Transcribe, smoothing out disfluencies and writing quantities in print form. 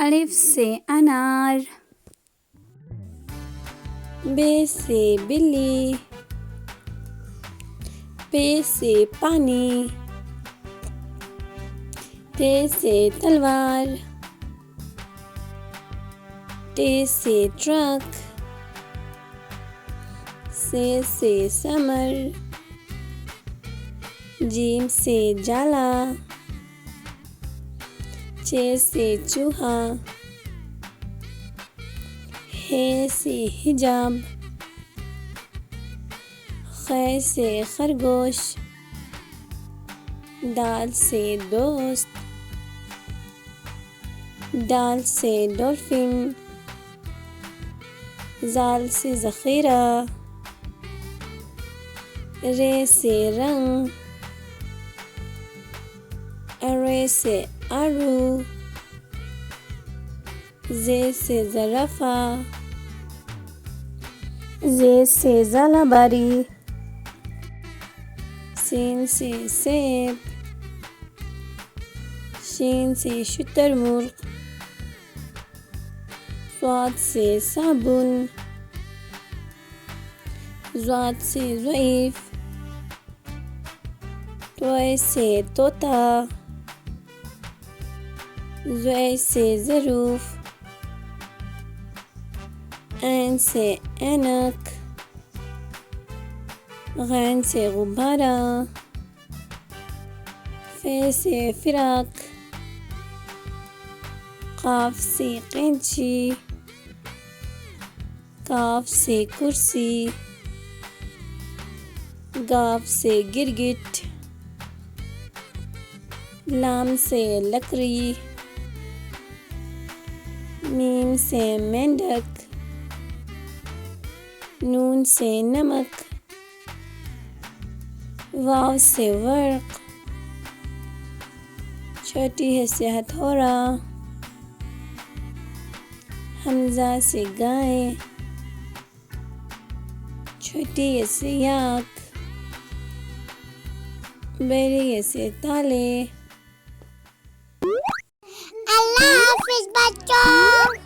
अलिफ से अनार, बे से बिल्ली, पे से पानी, ते से तलवार, टे से ट्रक, से समर, जीम से जाला, चे से चूहा, हे से हिजाब, खे से खरगोश, दाल से दोस्त, दाल से डॉल्फिन, जाल से ज़ख़ीरा, रे से रंग, अरे से आरू, जे से ज़राफ़ा, जे से ज़ालाबारी, सीन से सेब, शीन से शुतुरमुर्ग, स्वाद से साबुन, ज़ाद से ज़ईफ़, तोय से तोता, ज़य से ज़रूफ़, ऐन से ऐनक, गैन से गुब्बारा, फे से फ़िराक, क़ाफ से कैंची, काफ से कुर्सी, गाफ से गिरगिट, लाम से लकड़ी, मीम से मेंढक, नून से नमक, वाव से वर्क, छोटी है से हथौड़ा, हमजा से गाय, छोटी है से याक, बड़ी है से ताले। अल्लाह हाफ़िज़ बच्चों।